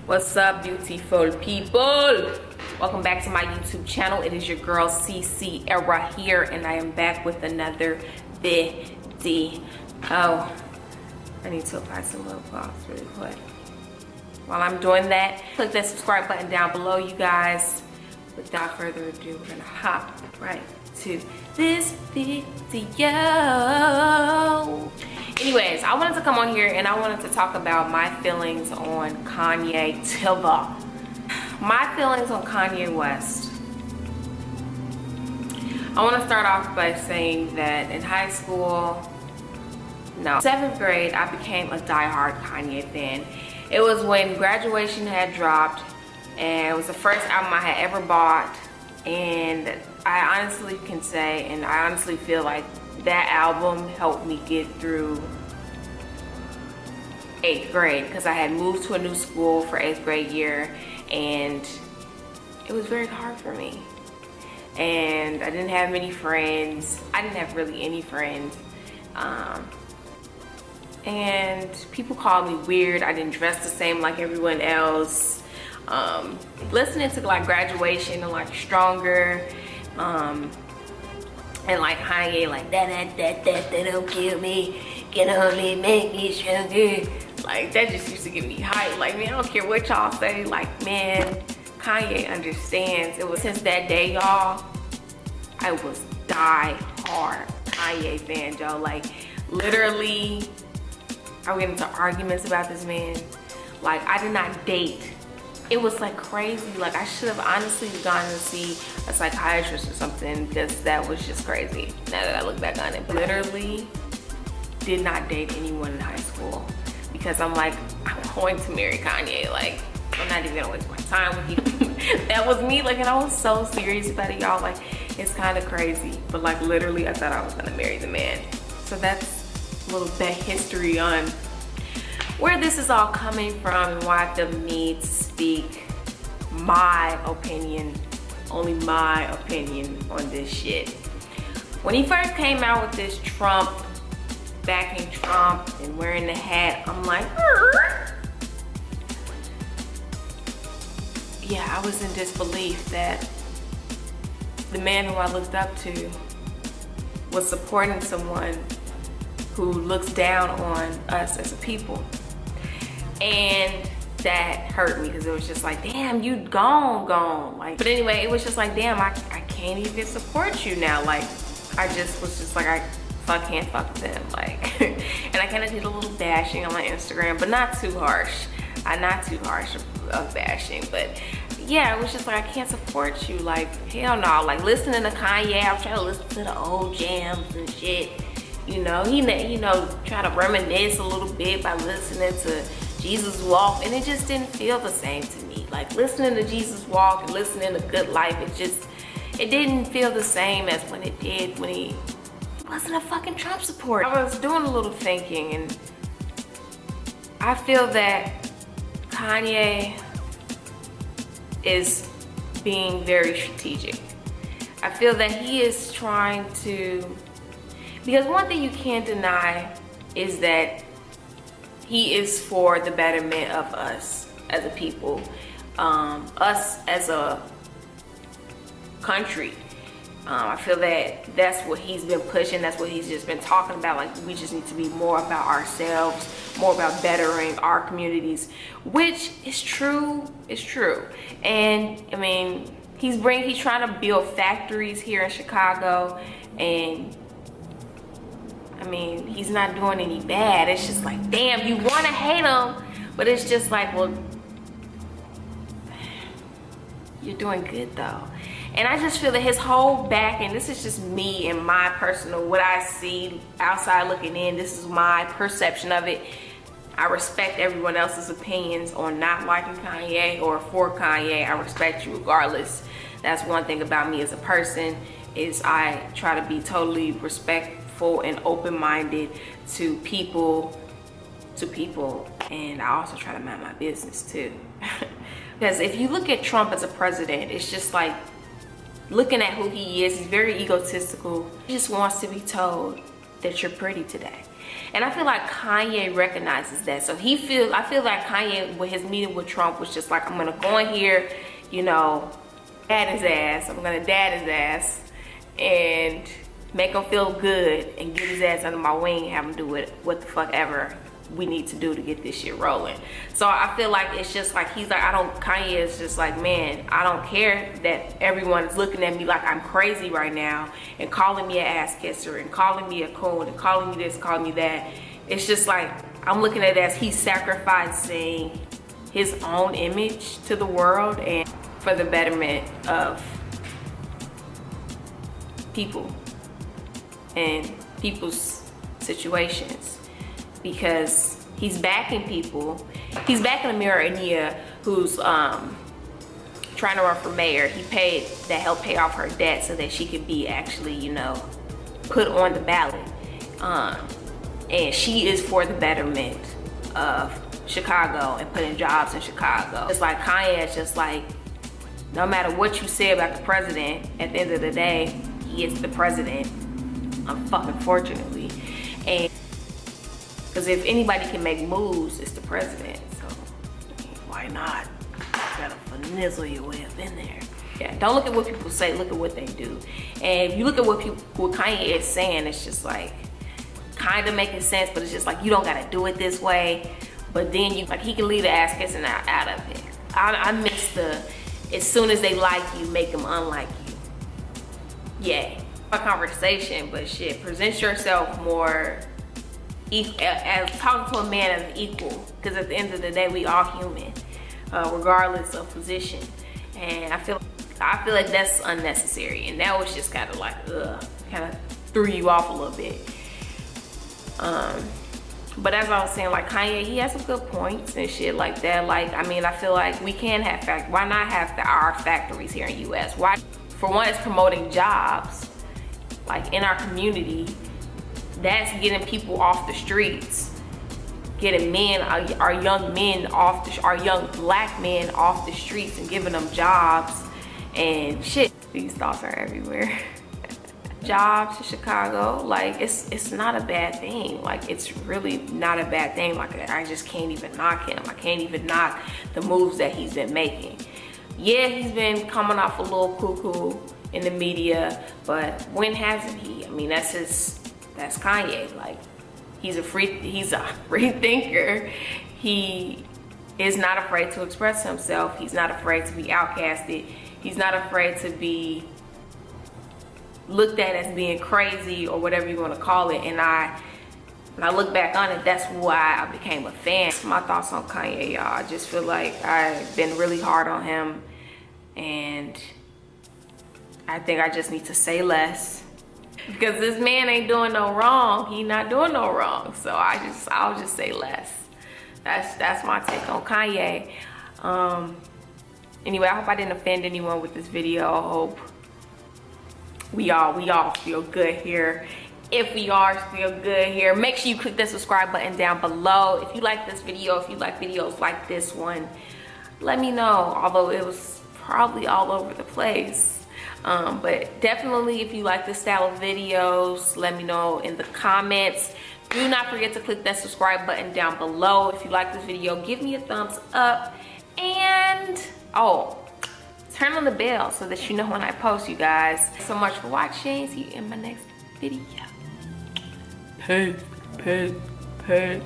What's up, beautiful people? Welcome back to my YouTube channel. It is your girl CC Era here, and I am back with another video. I need to apply some lip gloss really quick. While I'm doing that, click that subscribe button down below, you guys. Without further ado, we're gonna hop right to this video. Anyways, I wanted to come on here and I wanted to talk about my feelings on Kanye Tiva. My feelings on Kanye West. I want to start off by saying that in high school, no, 7th grade, I became a diehard Kanye fan. It was when Graduation had dropped, and it was the first album I had ever bought, and I honestly can say, and I honestly feel like that album helped me get through 8th grade, because I had moved to a new school for 8th grade year, and it was very hard for me. And I didn't have many friends. I didn't have really any friends. And people called me weird. I didn't dress the same like everyone else. Listening to like Graduation and like Stronger, and like Kanye, like that don't kill me, can only make me stronger. Like that just used to give me hype. Like, man, I don't care what y'all say. Like, man, Kanye understands. It was since that day, y'all, I was die hard Kanye fan, y'all. Like, literally, I would get into arguments about this man. Like, I did not date. It was like crazy. Like, I should have honestly gone to see a psychiatrist or something, because that was just crazy now that I look back on it. Literally did not date anyone in high school, because I'm like, I'm going to marry Kanye. Like, I'm not even gonna waste my time with you. That was me. Like, and I was so serious about it, y'all. Like, it's kind of crazy, but like literally I thought I was gonna marry the man. So that's a little bit history on where this is all coming from and why I feel the need to speak my opinion, only my opinion on this shit. When he first came out with this Trump, backing Trump and wearing the hat, I'm like, yeah, I was in disbelief that the man who I looked up to was supporting someone who looks down on us as a people. And that hurt me, because it was just like, damn, you gone. Like, but anyway, it was just like, damn, I can't even support you now. Like, I just was just like, I can't fuck with them. Like, and I kind of did a little bashing on my Instagram, but not too harsh. Not too harsh of bashing, but yeah, it was just like, I can't support you. Like, hell no. Like, listening to Kanye, I was trying to listen to the old jams and shit. You know, he try to reminisce a little bit by listening to Jesus Walk, and it just didn't feel the same to me. Like, listening to Jesus Walk and listening to Good Life, it didn't feel the same as when it did when he wasn't a fucking Trump supporter. I was doing a little thinking, and I feel that Kanye is being very strategic. I feel that he is trying to, because one thing you can't deny is that he is for the betterment of us as a people, us as a country. I feel that that's what he's been pushing. That's what he's just been talking about. Like, we just need to be more about ourselves, more about bettering our communities, which is true. It's true. And I mean, he's trying to build factories here in Chicago, and I mean, he's not doing any bad. It's just like, damn, you want to hate him, but it's just like, well, you're doing good though. And I just feel that his whole back, and this is just me and my personal, what I see outside looking in, this is my perception of it. I respect everyone else's opinions on not liking Kanye or for Kanye. I respect you regardless. That's one thing about me as a person, is I try to be totally respectful and open-minded to people, and I also try to mind my business too. Because if you look at Trump as a president, it's just like, looking at who he is, he's very egotistical. He just wants to be told that you're pretty today. And I feel like Kanye recognizes that. So I feel like Kanye, with his meeting with Trump, was just like, I'm gonna go in here, you know, dad his ass. I'm gonna dad his ass and make him feel good and get his ass under my wing and have him do what the fuck ever we need to do to get this shit rolling. So I feel like it's just like, he's like, Kanye is just like, man, I don't care that everyone is looking at me like I'm crazy right now and calling me an ass kisser and calling me a coon and calling me this, calling me that. It's just like, I'm looking at it as he's sacrificing his own image to the world and for the betterment of people and people's situations, because he's backing people. He's backing Amira Ania, who's trying to run for mayor. That helped pay off her debt so that she could be actually, you know, put on the ballot. And she is for the betterment of Chicago and putting jobs in Chicago. It's like Kanye is just like, no matter what you say about the president, at the end of the day, he is the president, unfortunately. And because if anybody can make moves, it's the president. So why not? You gotta finagle your way up in there. Yeah, don't look at what people say, look at what they do. And if you look at what Kanye is saying, it's just like kind of making sense, but it's just like, you don't gotta do it this way. But then he can leave the ass kissing out of it. I miss the, as soon as they like you, make them unlike you. Yeah, a conversation, but shit, present yourself more as talking to a man as an equal, because at the end of the day, we all human, regardless of position. And I feel like that's unnecessary, and that was just kind of like, kind of threw you off a little bit. But as I was saying, like Kanye, he has some good points and shit like that. Like, I mean, I feel like we can have why not have our factories here in the US? Why? For one, it's promoting jobs, like in our community. That's getting people off the streets, getting men, our young men our young black men off the streets and giving them jobs and shit. These thoughts are everywhere. Jobs in Chicago, like it's not a bad thing. Like, it's really not a bad thing. Like, I just can't even knock him. I can't even knock the moves that he's been making. Yeah, he's been coming off a little cuckoo in the media, but when hasn't he? I mean, that's Kanye. Like, he's a free thinker. He is not afraid to express himself. He's not afraid to be outcasted. He's not afraid to be looked at as being crazy or whatever you want to call it. And when I look back on it, that's why I became a fan. My thoughts on Kanye, y'all. I just feel like I've been really hard on him, and I think I just need to say less, because this man ain't doing no wrong. He not doing no wrong. So I'll just say less. That's my take on Kanye. Anyway, I hope I didn't offend anyone with this video. I hope we all feel good here. If we are still good here, make sure you click the subscribe button down below. If you like this video, if you like videos like this one, let me know. Although it was probably all over the place. But definitely, if you like this style of videos, let me know in the comments. Do not forget to click that subscribe button down below. If you like this video, give me a thumbs up. And, turn on the bell so that you know when I post, you guys. Thanks so much for watching. See you in my next video. Peace, peace, peace.